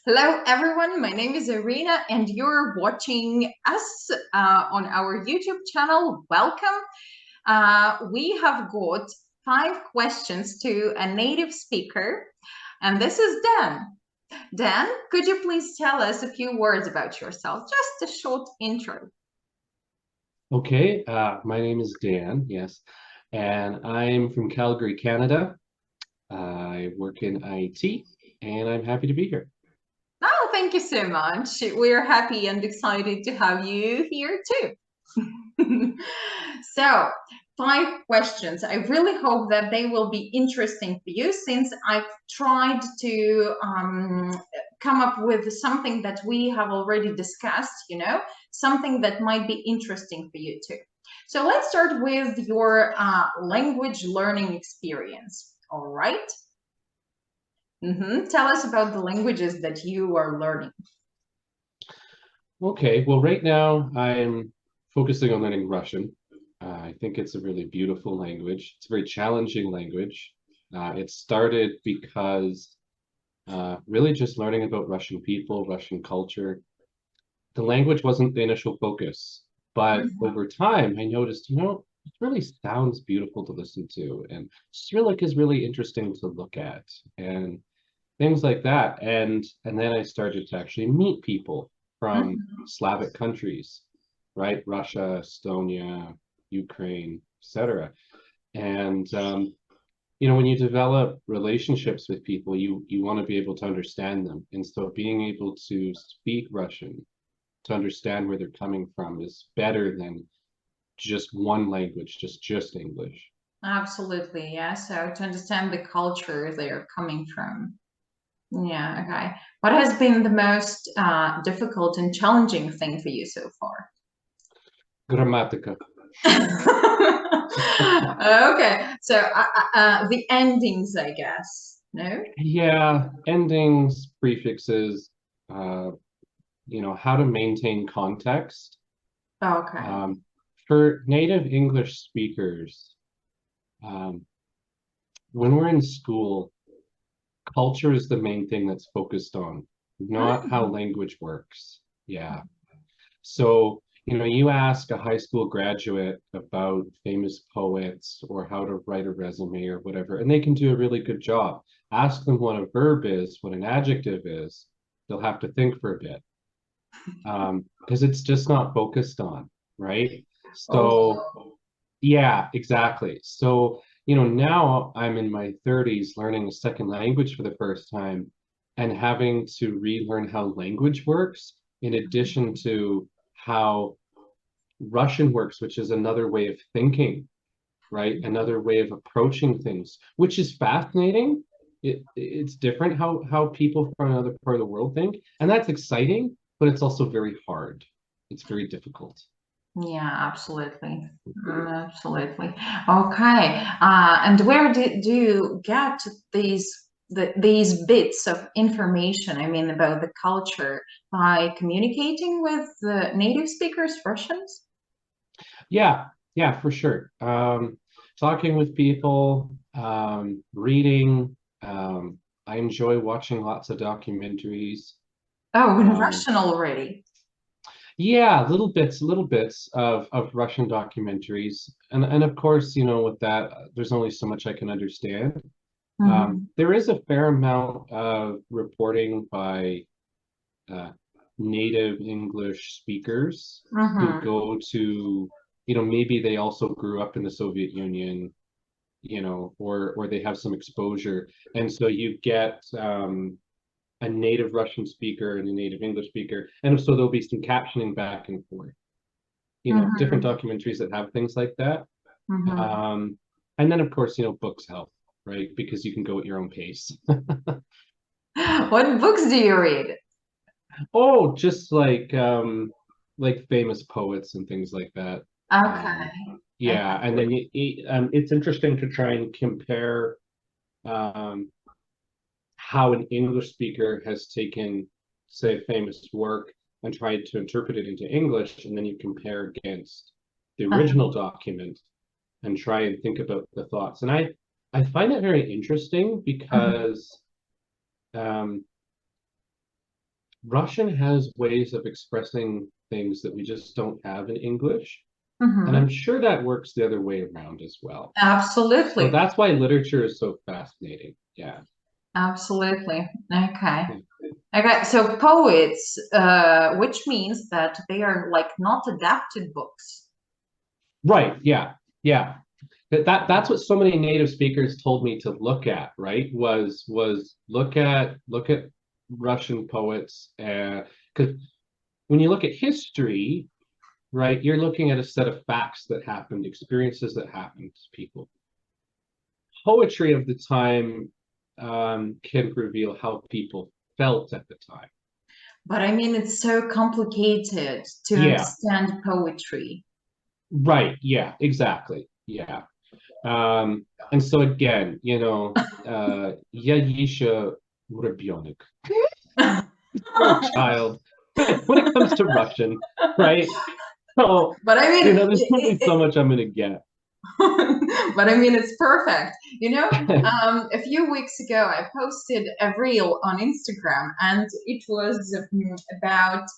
Hello, everyone. My name is Irina, and you're watching us on our YouTube channel. Welcome. We have got 5 questions to a native speaker, and this is Dan. Dan, could you please tell us a few words about yourself? Just a short intro. Okay, my name is Dan, yes, and I'm from Calgary, Canada. I work in IT, and I'm happy to be here. Oh, thank you so much. We're happy and excited to have you here too. So, 5 questions. I really hope that they will be interesting for you, since I've tried to come up with something that we have already discussed, something that might be interesting for you too. So let's start with your language learning experience. All right. Tell us about the languages that you are learning. Okay, well, right now I'm focusing on learning Russian. I think it's a really beautiful language. It's a very challenging language. It started because really just learning about Russian people, Russian culture. The language wasn't the initial focus, but over time I noticed, it really sounds beautiful to listen to, and Cyrillic is really interesting to look at, and things like that. And then I started to actually meet people from Slavic countries, right? Russia, Estonia, Ukraine, etc. And when you develop relationships with people, you want to be able to understand them. And so being able to speak Russian, to understand where they're coming from, is better than just one language, just English. Absolutely, yeah. So to understand the culture they're coming from. Yeah, okay. What has been the most difficult and challenging thing for you so far? Grammatica. Okay, so the endings, I guess, no? Yeah, endings, prefixes, how to maintain context. Okay. For native English speakers, when we're in school, culture is the main thing that's focused on, not how language works. Yeah. So, you ask a high school graduate about famous poets or how to write a resume or whatever, and they can do a really good job. Ask them what a verb is, what an adjective is, they'll have to think for a bit, because it's just not focused on, right? So, yeah, exactly. So, now I'm in my 30s learning a second language for the first time and having to relearn how language works, in addition to how Russian works, which is another way of thinking, right? Another way of approaching things, which is fascinating. It's different how people from another part of the world think, and that's exciting, but it's also very hard. It's very difficult. Yeah, absolutely. Absolutely. Okay. And where do you get these bits of information, I mean, about the culture, by communicating with the native speakers, Russians? Yeah, for sure. Talking with people, reading. I enjoy watching lots of documentaries. Oh, in Russian already. Yeah, little bits of Russian documentaries. And of course, with that, there's only so much I can understand. There is a fair amount of reporting by native English speakers who go to, maybe they also grew up in the Soviet Union, or they have some exposure. And so you get a native Russian speaker and a native English speaker. And so there'll be some captioning back and forth, different documentaries that have things like that. And then, of course, books help, right? Because you can go at your own pace. What books do you read? Oh, just like famous poets and things like that. Okay. Yeah, and then it's interesting to try and compare how an English speaker has taken, say, a famous work and tried to interpret it into English, and then you compare against the original document and try and think about the thoughts. And I find that very interesting because Russian has ways of expressing things that we just don't have in English. Mhm. And I'm sure that works the other way around as well. So Absolutely. that's why literature is so fascinating. Yeah. Absolutely. Okay. Yeah. Okay. So poets, which means that they are like not adapted books. Right. Yeah. Yeah. That's what so many native speakers told me to look at, right? Was look at Russian poets, because when you look at history, right, you're looking at a set of facts that happened, experiences that happened to people. Poetry of the time can reveal how people felt at the time. But I mean, it's so complicated to Yeah. understand poetry. Right. Yeah. Exactly. Yeah. And so again, you know, я еще ребенок, still a child when it comes to Russian, right? So, But I you mean, know, there's only so much I'm gonna get. but I mean, it's perfect. You know, a few weeks ago, I posted a reel on Instagram, and it was about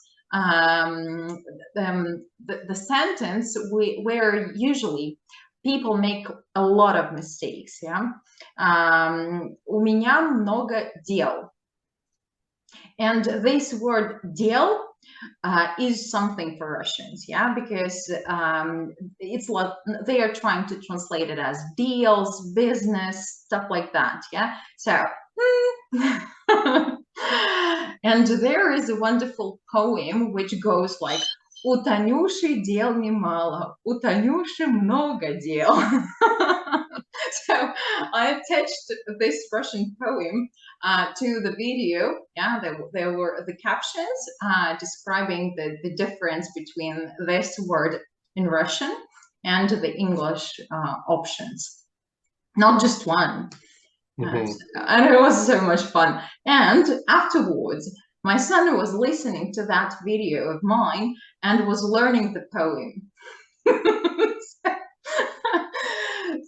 the sentence where usually people make a lot of mistakes. Yeah, у меня много дел. And this word "дел" is something for Russians, yeah, because it's like they are trying to translate it as deals, business, stuff like that, yeah. So, and there is a wonderful poem which goes like «У Танюши дел немало, у Танюши много дел». So I attached this Russian poem to the video. Yeah, there were the captions describing the difference between this word in Russian and the English options. Not just one. And it was so much fun. And afterwards, my son was listening to that video of mine and was learning the poem.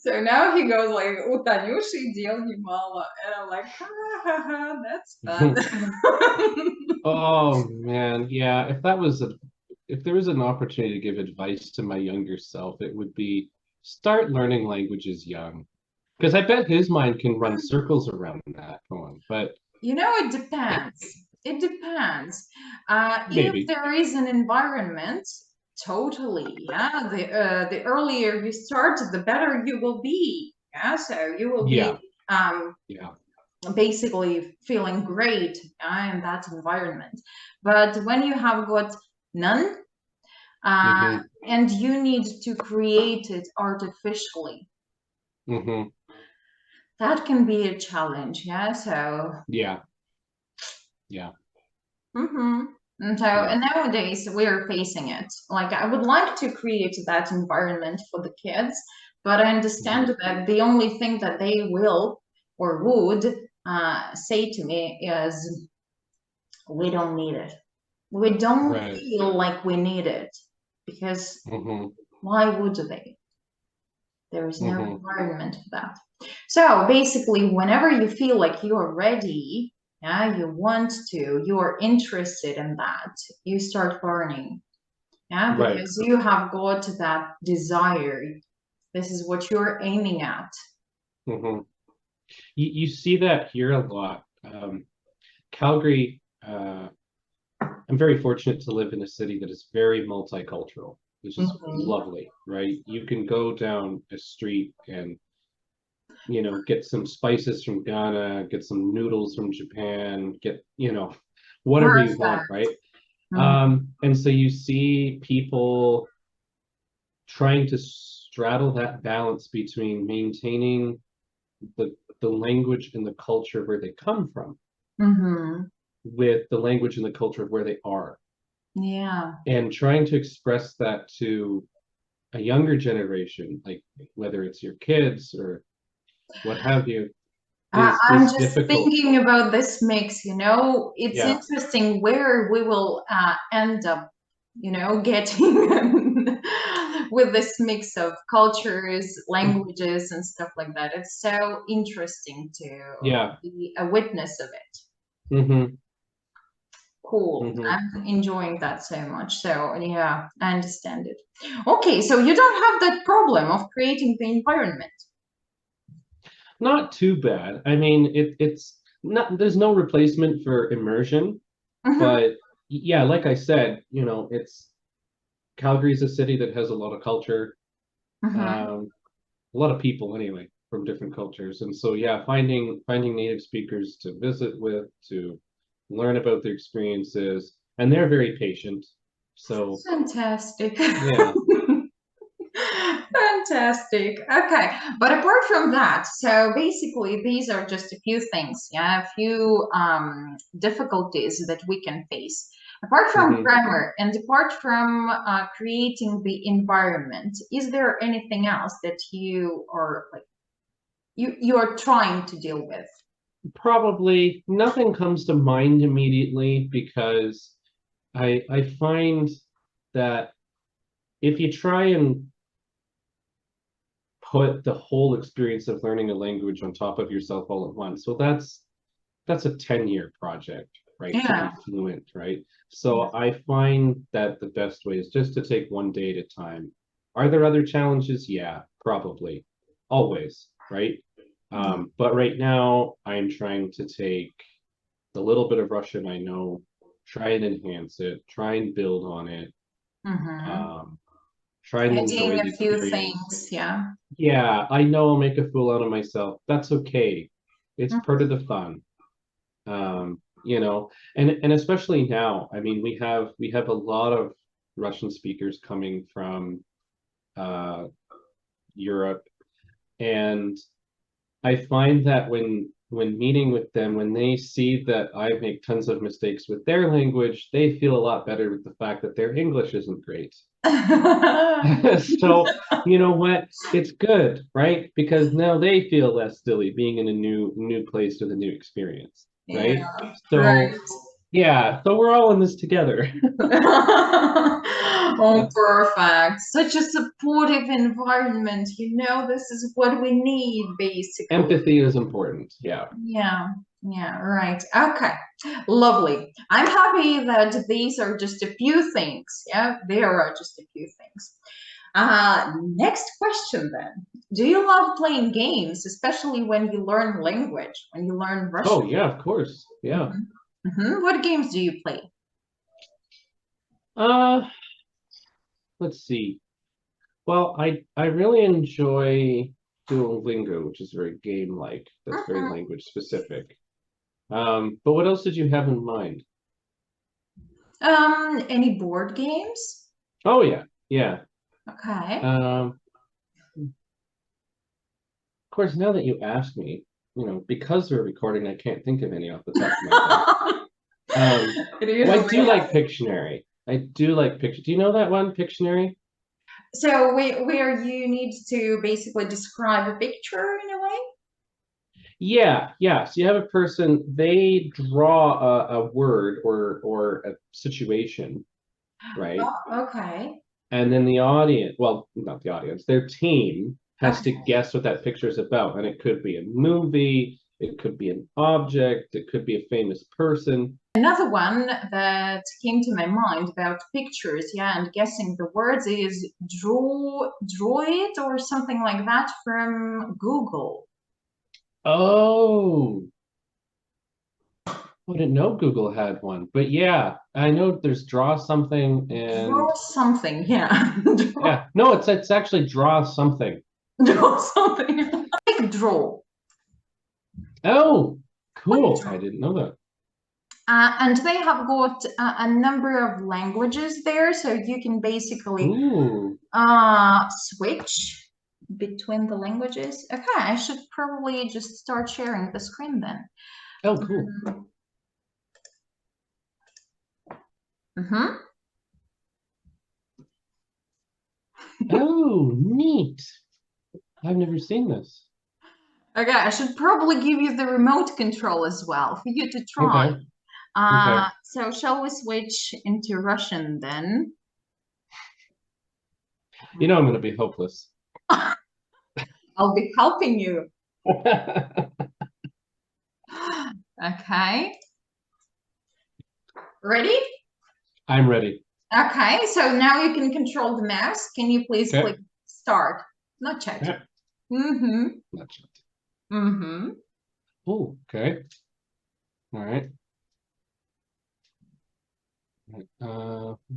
So now he goes like, у Танюши дел немало. And I'm like, ha, ha, ha, that's fun. Oh man, yeah. If there was an opportunity to give advice to my younger self, it would be start learning languages young. Because I bet his mind can run circles around that poem. But you know, it depends. It depends. maybe. If there is an environment, totally, yeah. The earlier you start, the better you will be. Yeah, so you will be Yeah. basically feeling great in that environment. But when you have got none, and you need to create it artificially, that can be a challenge. Yeah. So yeah. And so, and nowadays we're facing it. Like, I would like to create that environment for the kids, but I understand that the only thing that they will or would say to me is, we don't need it. We don't feel like we need it, because why would they? There is no environment for that. So basically, whenever you feel like you are ready, yeah, you want to, you are interested in that, you start learning. Yeah, because you have got that desire. This is what you're aiming at. You see that here a lot. Calgary, I'm very fortunate to live in a city that is very multicultural, which is lovely, right? You can go down a street and, you know, get some spices from Ghana, get some noodles from Japan, get, you know, whatever you want, right? And so you see people trying to straddle that balance between maintaining the language and the culture where they come from with the language and the culture of where they are. Yeah. And trying to express that to a younger generation, like whether it's your kids or what have you. I'm just thinking about this mix, you know, it's interesting where we will end up, you know, getting with this mix of cultures, languages, and stuff like that. It's so interesting to be a witness of it. Cool. I'm enjoying that so much. So yeah, I understand it. Okay, so you don't have that problem of creating the environment. Not too bad. I mean, it's not, there's no replacement for immersion, but yeah, like I said, you know, Calgary's a city that has a lot of culture, a lot of people anyway from different cultures, and so yeah, finding native speakers to visit with, to learn about their experiences, and they're very patient. So fantastic. Yeah. Fantastic. Okay, but apart from that, so basically these are just a few things, yeah, a few difficulties that we can face. Apart from grammar and apart from creating the environment, is there anything else that you are like you are trying to deal with? Probably nothing comes to mind immediately, because I find that if you try and put the whole experience of learning a language on top of yourself all at once, well, that's a 10-year project, right? Yeah. To be fluent, right? So I find that the best way is just to take one day at a time. Are there other challenges? Yeah, probably. Always, right? But right now I'm trying to take the little bit of Russian I know, try and enhance it, try and build on it, try and enjoy Adding the a few experience. things, yeah. Yeah, I know I'll make a fool out of myself. That's okay. It's part of the fun. You know, and especially now, I mean, we have a lot of Russian speakers coming from Europe, and I find that when meeting with them, when they see that I make tons of mistakes with their language, they feel a lot better with the fact that their English isn't great. So you know what? It's good, right? Because now they feel less silly being in a new place with a new experience, right? Yeah, So right. yeah, so we're all in this together. Oh, perfect. Such a supportive environment. You know, this is what we need, basically. Empathy is important. Yeah. Yeah, right. Okay, lovely. I'm happy that these are just a few things. Yeah, there are just a few things. Next question then. Do you love playing games, especially when you learn language, when you learn Russian? Oh, yeah, of course. Yeah. What games do you play? Let's see. Well, I really enjoy Duolingo, which is very game-like. That's very language specific. But what else did you have in mind? Any board games? Oh yeah, yeah. Okay. Of course, now that you ask me, you know, because we're recording, I can't think of any off the top of my head. Well, I do like Pictionary. I do like Pictionary. Do you know that one, Pictionary? So where you need to basically describe a picture in a way? Yeah, yeah. So you have a person, they draw a word or a situation, right? Oh, okay. And then the audience, well, not the audience, their team has to Okay. guess what that picture is about. And it could be a movie, it could be an object, it could be a famous person. Another one that came to my mind about pictures, yeah, and guessing the words is draw it or something like that from Google. Oh, I didn't know Google had one, but yeah, I know there's draw something and Draw something, yeah. yeah, no, it's actually draw something. Draw something. Like draw. Oh, cool. I didn't know that. And they have got a number of languages there, so you can basically switch between the languages. Okay, I should probably just start sharing the screen then. Oh, cool. Oh, neat. I've never seen this. Okay, I should probably give you the remote control as well for you to try. Okay. Okay. So shall we switch into Russian then? You know I'm going to be hopeless. I'll be helping you. Okay. Ready? I'm ready. Okay, so now you can control the mouse. Can you please Okay. click start? Not chat. Yeah. Mm-hmm. Not chat. Mm-hmm. Oh, okay. All right.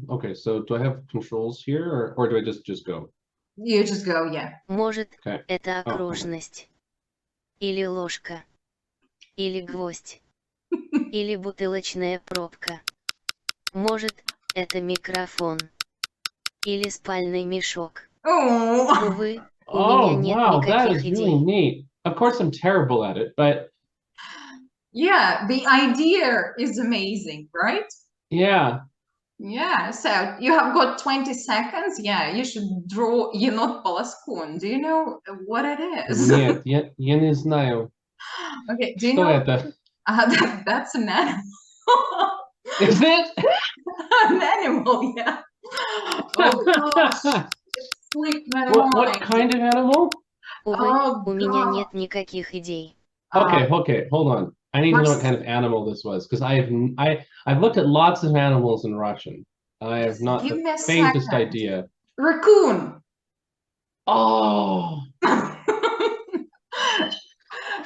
Okay, so do I have controls here, or do I just go? You just go, yeah. Может, Okay. это Oh, okay. окружность. Или ложка. Или гвоздь. Или бутылочная пробка. Может, это микрофон. Или спальный мешок. Oh, Увы, у Oh, меня нет wow, that никаких is really идей. neat. Of course, I'm terrible at it, but yeah, the idea is amazing, right? yeah. Yeah, so you have got 20 seconds. Yeah, you should draw енот полоскун. Do you know what it is? Нет, я не знаю. Okay, do you Что know? это? That's an animal. Is it? An animal, yeah. Oh gosh, it's slipped my What mind. kind of animal? Увы, Oh, у меня God. нет никаких идей. Okay, hold on. I need to know what Must- kind of animal this was, because I've looked at lots of animals in Russian. I have not Give the me a faintest second. idea. Raccoon. Oh.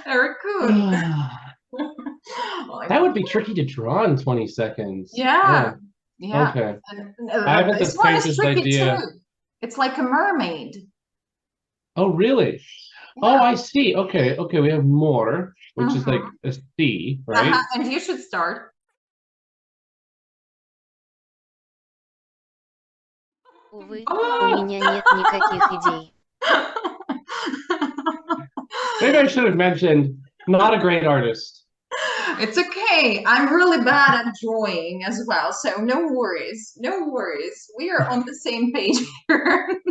A raccoon. That would be tricky to draw in 20 seconds. Yeah. Yeah. Okay. And, I haven't this the one is faintest tricky idea. too. It's like a mermaid. Oh, really? Oh, Yeah. I see. Okay, we have more, which is like Mhm. a C, right? And you should start. Увы, у Ah! меня нет никаких идей. Maybe I should have mentioned not a great artist. It's okay. I'm really bad at drawing as well, so no worries. No worries. We are on the same page here.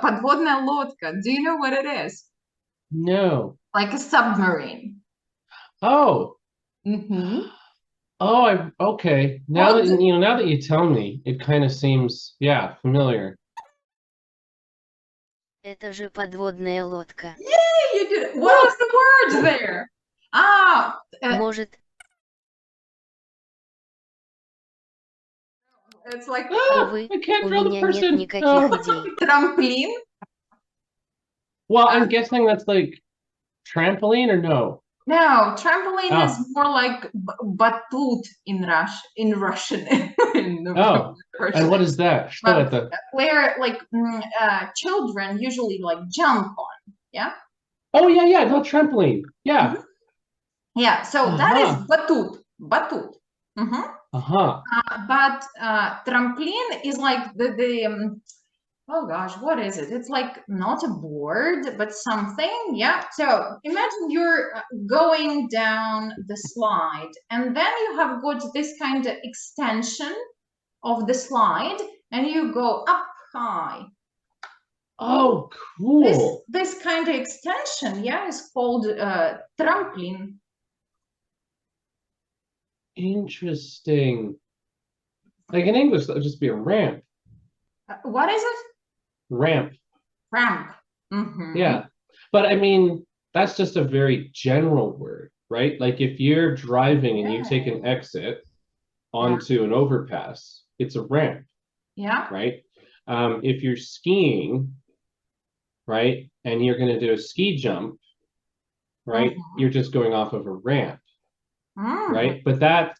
Подводная лодка. Do you know what it is? No. Like a submarine. Oh. Mm-hmm. Oh, okay. Now What? that you tell me, it kind of seems, yeah, familiar. Это же подводная лодка. Yay, you did it. What was the word there? Может, It's like увы, I can't у draw the меня нет person. никаких Oh. идей. tramplin. Well, I'm guessing that's like trampoline or no? No, trampoline Oh. is more like batut in Russian. in Oh, Russian. And what is that? Что Well, это? where like children usually like jump on. Yeah. Oh, yeah, not trampoline. Yeah. Yeah. So that is Uh-huh. batut. Batut. Mm-hmm. Uh-huh. But trampoline is like the oh gosh, what is it? It's like not a board, but something. Yeah. So imagine you're going down the slide, and then you have got this kind of extension of the slide, and you go up high. Oh, cool. This kind of extension, yeah, is called tramplin. Interesting. Like in English, that would just be a ramp. What is it? Ramp. Ramp. Mm-hmm. Yeah. But I mean, that's just a very general word, right? Like if you're driving and you take an exit onto an overpass, it's a ramp. Yeah. Right? If you're skiing, right, and you're going to do a ski jump, right, you're just going off of a ramp, right? But that's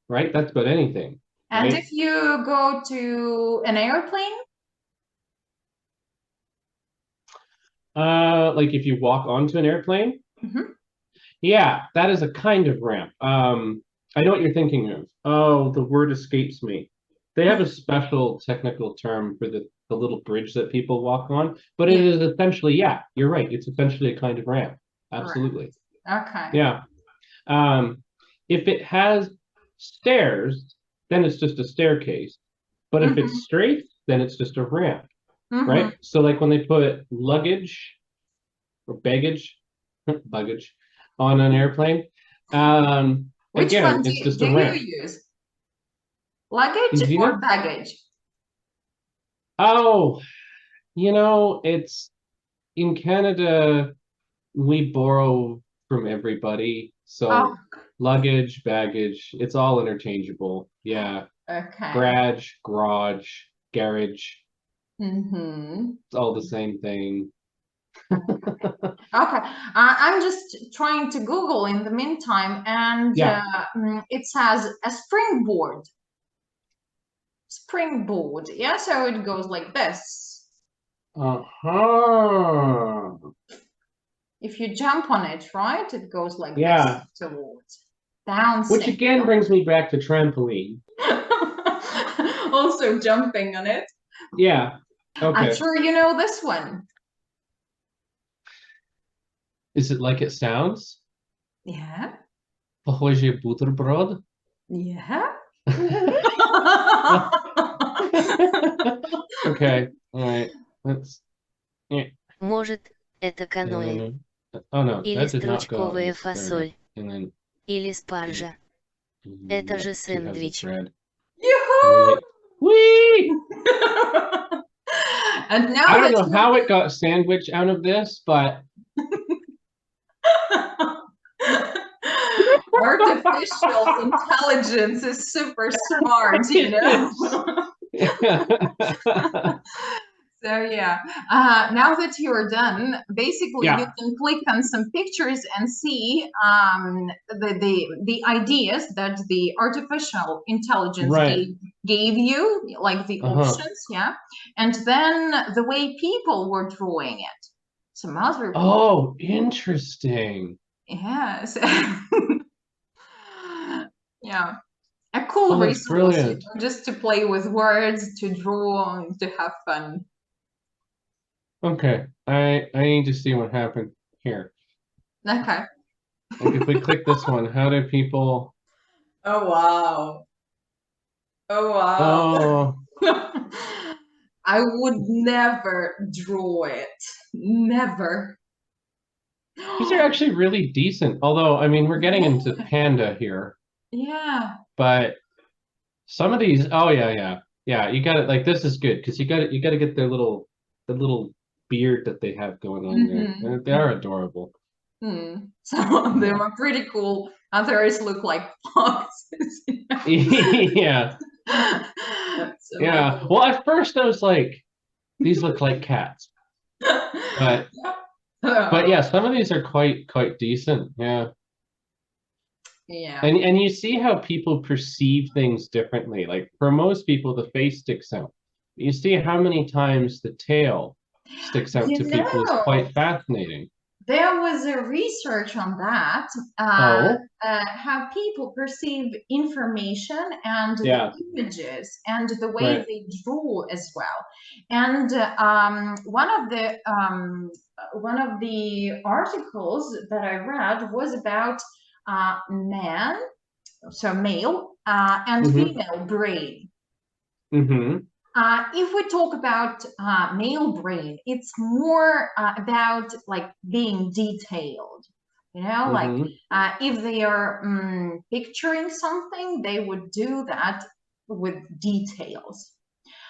about anything. And right? if you go to an airplane? Like if you walk onto an airplane? Yeah, that is a kind of ramp. I know what you're thinking of. Oh, the word escapes me. They have a special technical term for the little bridge that people walk on, but it is essentially, yeah, you're right. It's essentially a kind of ramp. Absolutely. Okay. Yeah. If it has stairs, then it's just a staircase. But if it's straight, then it's just a ramp, right? So like when they put luggage or baggage on an airplane, Which again, one it's just do a ramp. you use? Luggage or baggage? Oh, it's in Canada, we borrow from everybody. So luggage, baggage. It's all interchangeable. Yeah. Okay. Garage, garage. Mm-hmm. It's all the same thing. Okay. I'm just trying to Google in the meantime, and Yeah. it says a springboard. Springboard. Yeah, so it goes like this. Uh-huh. If you jump on it, right, it goes like Yeah. this towards bouncing. Which again brings me back to trampoline. Also jumping on it. Yeah. Okay. I'm sure you know this one. Is it like it sounds? Yeah. Похоже бутерброд? Yeah. Okay. All right. Let's. Yeah. Может, это каноэ. Oh no, Или that did not go on стручковая this there. фасоль. And then Или спаржа. Это же she has the сэндвич. bread. Yoo-hoo! Whee! And now I don't that know how it got sandwich out of this, but artificial intelligence is super smart, you know. So yeah, now that you're done, basically Yeah. you can click on some pictures and see the ideas that the artificial intelligence Right. gave you, like the options, yeah, and then the way people were drawing it. Some other people. Oh, interesting. Yes. Yeah. A cool Oh, that's resource, you brilliant. know, just to play with words, to draw, to have fun. Okay, I need to see what happened here. Okay. Like if we click this one, how do people? Oh wow. Oh wow. Oh, I would never draw it. Never. these are actually really decent. Although, I mean, we're getting into panda here, Yeah. but some of these, oh yeah. You got it. Like this is good because you got to get the little beard that they have going on there. And they are adorable. Some of them are pretty cool. Others look like foxes. Yeah. So Yeah. Well, at first I was like, these look like cats. But yeah, some of these are quite decent. Yeah. Yeah. And you see how people perceive things differently. Like for most people, the face sticks out. You see how many times the tail sticks out to people is quite fascinating. There was a research on that, how people perceive information and the images and the way they draw as well. And one of the articles that I read was about man, so male, and female brain. If we talk about male brain, it's more about like being detailed, you know, like if they are picturing something, they would do that with details.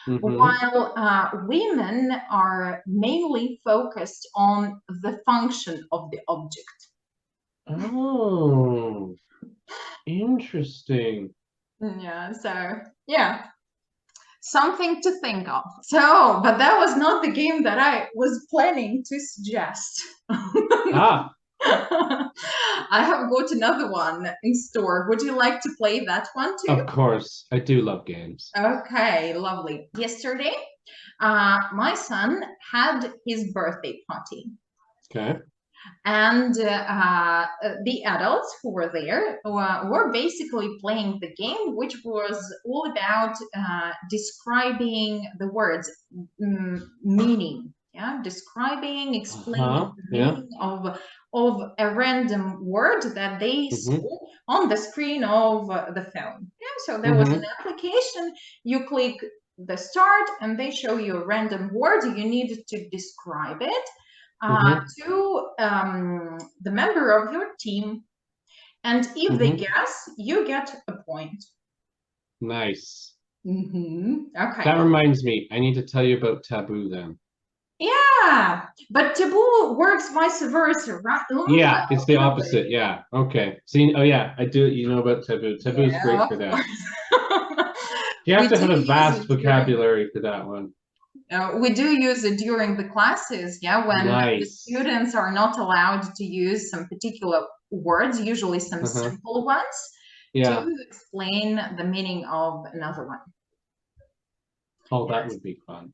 While women are mainly focused on the function of the object. Oh, interesting. Yeah, so yeah. Something to think of. So, but that was not the game that I was planning to suggest. I have got another one in store. Would you like to play that one too? Of course. I do love games. Okay, lovely. Yesterday, my son had his birthday party. Okay. And the adults who were there were basically playing the game, which was all about describing the words meaning, describing, explaining the meaning of a random word that they saw on the screen of the phone. So there was an application, you click the start and they show you a random word, you need to describe it to the member of your team, and if they guess, you get a point. Nice. Okay. That reminds me, I need to tell you about Taboo then. Yeah, but taboo works vice versa, right? Yeah, it's the In a way. opposite. Yeah. Okay. See, oh yeah, I do. You know about taboo. Taboo is great for that. You have We to have do a use vast it during- vocabulary for that one. we do use it during the classes, yeah, when the Nice. students are not allowed to use some particular words, usually some Uh-huh. simple ones, Yeah. to explain the meaning of another one. Oh, that would be fun.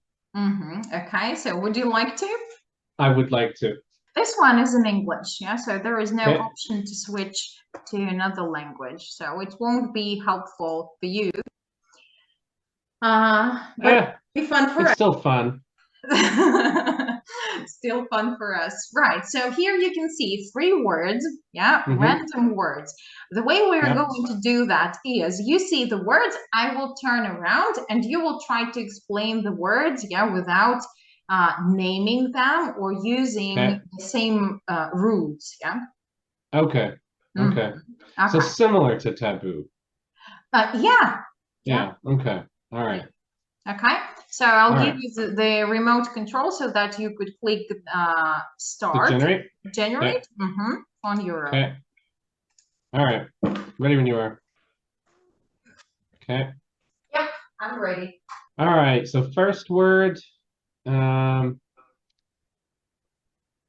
Okay, so would you like to? I would like to. This one is in English, yeah, so there is no Okay. option to switch to another language, so it won't be helpful for you. But it'll be fun for It's us. still fun. Still fun for us. Right, so here you can see 3 words, yeah, random words. The way we're going to do that is you see the words, I will turn around and you will try to explain the words, yeah, without naming them or using the same roots, yeah. Okay. Okay. So similar to taboo. Yeah. Okay. All right. Okay. So I'll give you the remote control so that you could click start. To generate on your own. Okay. All right. Ready when you are. Okay. Yep, I'm ready. All right. So first word. I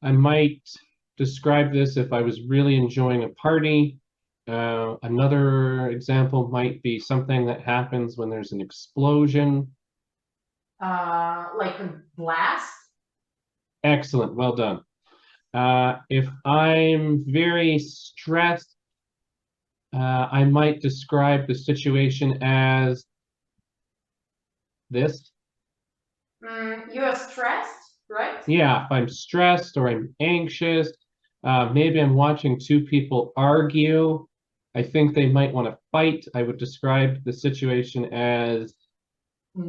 might describe this if I was really enjoying a party. Another example might be something that happens when there's an explosion. Like a blast? Excellent. Well done. If I'm very stressed, I might describe the situation as this. You are stressed, right? Yeah, if I'm stressed or I'm anxious, maybe I'm watching 2 people argue. I think they might want to fight. I would describe the situation as I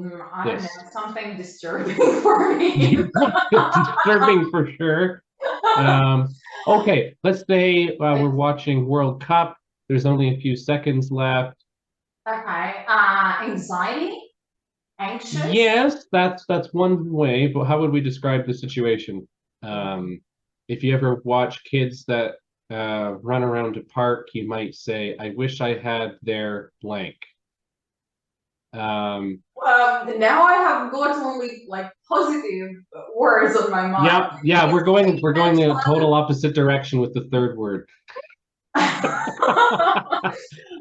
don't know, something disturbing for me. Disturbing for sure. Okay, let's say we're watching World Cup. There's only a few seconds left. Okay. Anxiety? Anxious? Yes, that's one way, but how would we describe the situation? If you ever watch kids that run around a park, you might say, I wish I had their blank. Now I have got only like positive words on my mind. Yeah, we're going the total opposite direction with the third word. Okay,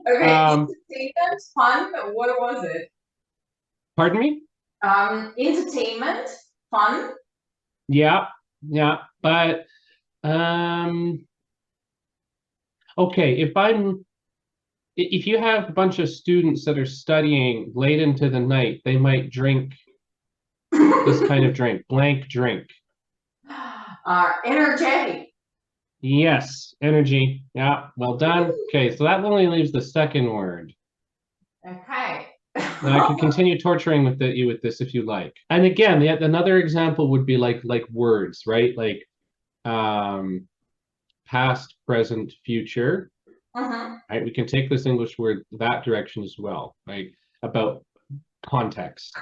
entertainment, fun, what was it? Pardon me? Entertainment, fun. Yeah, but okay, if you have a bunch of students that are studying late into the night, they might drink this kind of drink, blank drink. Energetic. Yes, energy. Yeah, well done. Okay, so that only leaves the second word. Okay. And I can continue torturing you with this if you like. And again, another example would be like words, right? Like past, present, future. Right? We can take this English word that direction as well, right? About context.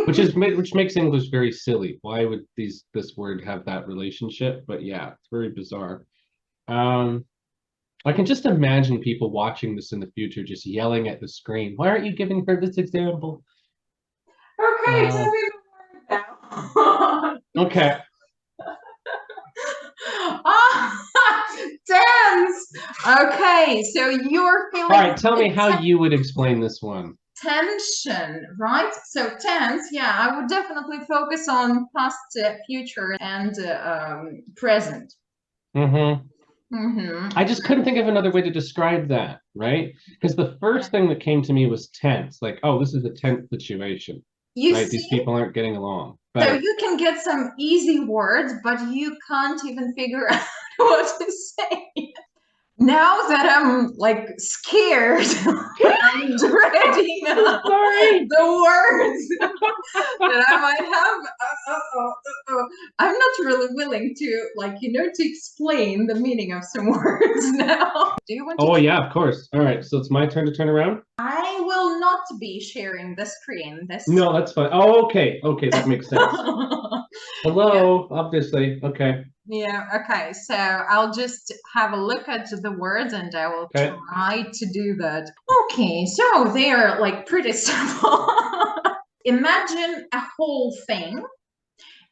which makes English very silly. Why would this word have that relationship? But yeah, it's very bizarre. I can just imagine people watching this in the future just yelling at the screen. Why aren't you giving her this example? Okay, tell me the word now. Okay. Tense. Okay, so you're feeling. All right, tell me how you would explain this one. Tension, right? So tense, yeah, I would definitely focus on past, future, and present. I just couldn't think of another way to describe that, right? Because the first thing that came to me was tense, like, oh, this is a tense situation, right? These people aren't getting along. But so you can get some easy words, but you can't even figure out what to say. Now that I'm like scared and dreading the words that I might have, I'm not really willing to, like, to explain the meaning of some words now. Do you want to? Oh, yeah, of course. All right, so it's my turn to turn around? I will not not be sharing the screen. This No, that's fine. Oh, okay. Okay, that makes sense. Hello, obviously. Okay. Yeah, okay. So I'll just have a look at the words and I will try to do that. Okay, so they are like pretty simple. Imagine a whole thing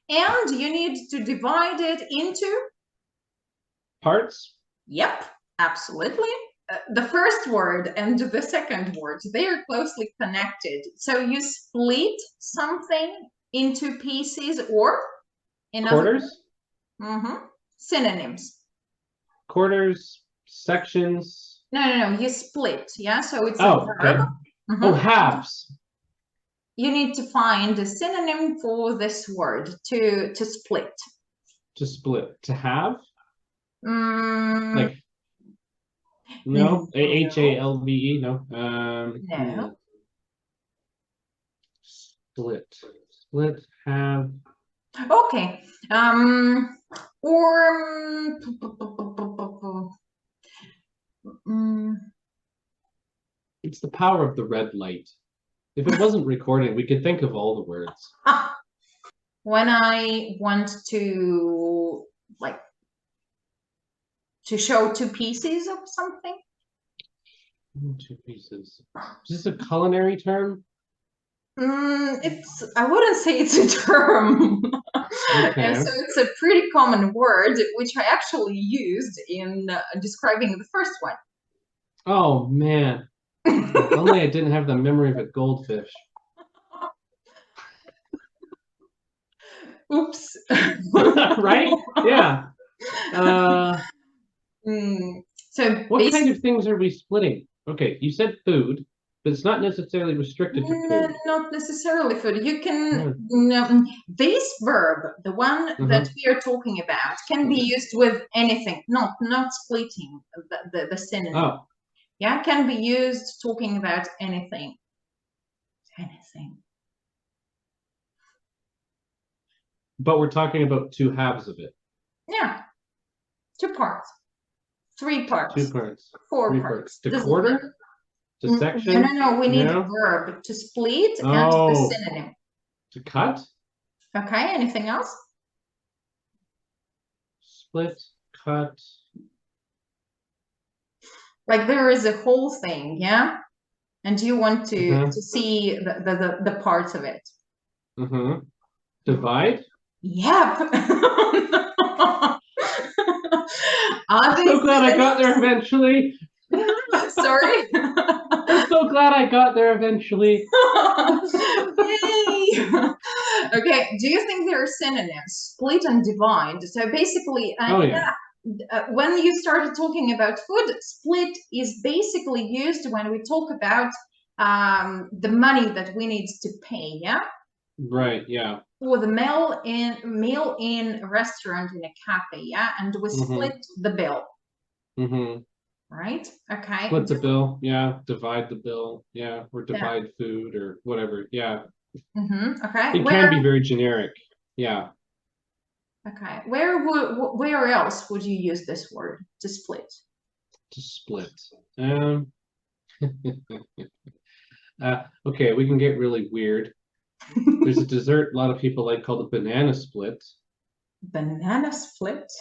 and you need to divide it into Parts? Yep, absolutely. The first word and the second word, they are closely connected. So you split something into pieces or in Quarters? Synonyms. Quarters, sections. No, you split. Yeah, so it's a verb. Okay. Oh, halves. You need to find a synonym for this word to split. To split. To have? Like no. Halve? No. No. Split. Split. Have. Okay. Or it's the power of the red light. If it wasn't recording, we could think of all the words. When I want to show two pieces of something. Two pieces. Is this a culinary term? I wouldn't say it's a term. Okay. So it's a pretty common word, which I actually used in describing the first one. Oh, man. If only I didn't have the memory of a goldfish. Oops. Right? Yeah. So what kind of things are we splitting? Okay, you said food, but it's not necessarily restricted to food. Not necessarily food. You can this verb, the one that we are talking about, can be used with anything. Not splitting the synonym. Oh. Yeah, can be used talking about anything. Anything. But we're talking about two halves of it. Yeah. 2 parts. 3 parts. 2 parts. 4 3 parts. To quarter? To section? No. We need a verb to split and the synonym. To cut? Okay, anything else? Split, cut. Like there is a whole thing, yeah? And you want to see the parts of it. Divide? Yep. I'm so glad I got there eventually. Sorry? I'm so glad I got there eventually. Yay! Okay, do you think there are synonyms? Split and divide. So basically, when you started talking about food, split is basically used when we talk about the money that we need to pay, yeah? Right, yeah. For the meal in a restaurant, in a cafe, yeah? And we split the bill. Right? Okay. Split the bill, yeah. Divide the bill, yeah. Or divide food or whatever, yeah. Okay. It can be very generic, yeah. Okay. Where else would you use this word, to split? To split. Okay, we can get really weird. There's a dessert a lot of people like called a banana split. Banana split?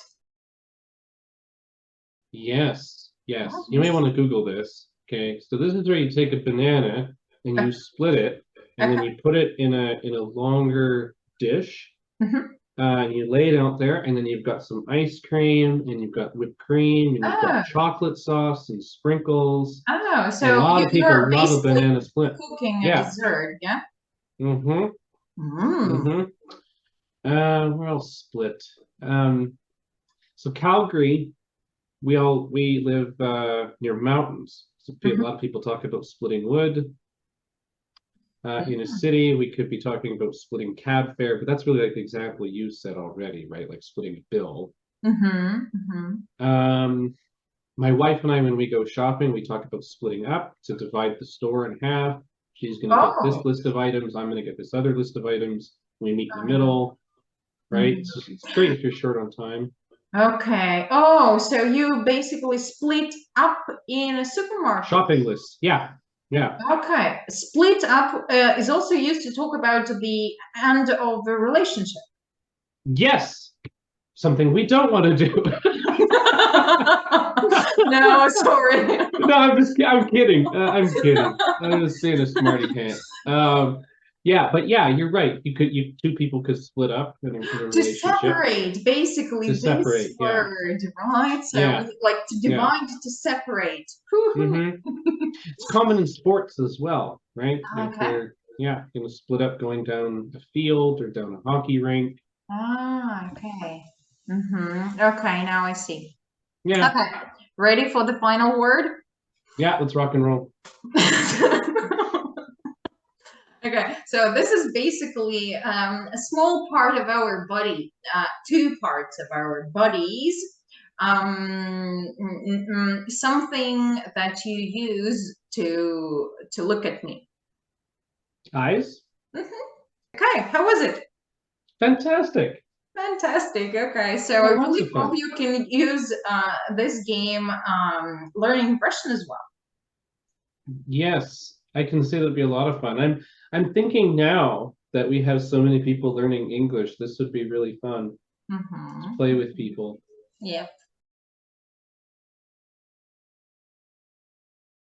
Yes. You may want to Google this. Okay, so this is where you take a banana and you split it, and then you put it in a longer dish, and you lay it out there, and then you've got some ice cream, and you've got whipped cream, and you've got chocolate sauce and sprinkles. Oh, so a lot of people love a banana split. Cooking a dessert, yeah. Where else split? So Calgary, we live near mountains. So a lot of people talk about splitting wood. In a city, we could be talking about splitting cab fare, but that's really like the example you said already, right? Like splitting a bill. My wife and I, when we go shopping, we talk about splitting up to divide the store in half. She's going to get this list of items. I'm going to get this other list of items. We meet in the middle, right? So it's great if you're short on time. Okay. Oh, so you basically split up in a supermarket. Shopping list, yeah. Yeah. Okay. Split up is also used to talk about the end of a relationship. Yes. Something we don't want to do. No, sorry. No, I'm kidding. I'm kidding. I'm just being a smarty pants. Yeah, but yeah, you're right. Two people could split up in a To relationship. separate, basically, To this separate, yeah. word, right? So Yeah. like to divide, to separate. Mhm. It's common in sports as well, right? Like Okay. you're, yeah, gonna split up going down a field or down a hockey rink. Ah, okay. Okay, now I see. Yeah, Okay, ready for the final word? yeah, let's rock and roll. Okay, so this is basically a small part of our body, two parts of our bodies. Something that you use to look at me. Eyes? Okay, how was it? Fantastic. Fantastic. Okay, so Oh, I lots really of fun. hope you can use this game learning impression as well. Yes, I can see that'd be a lot of fun. I'm thinking now that we have so many people learning English, this would be really fun to play with people. Yeah.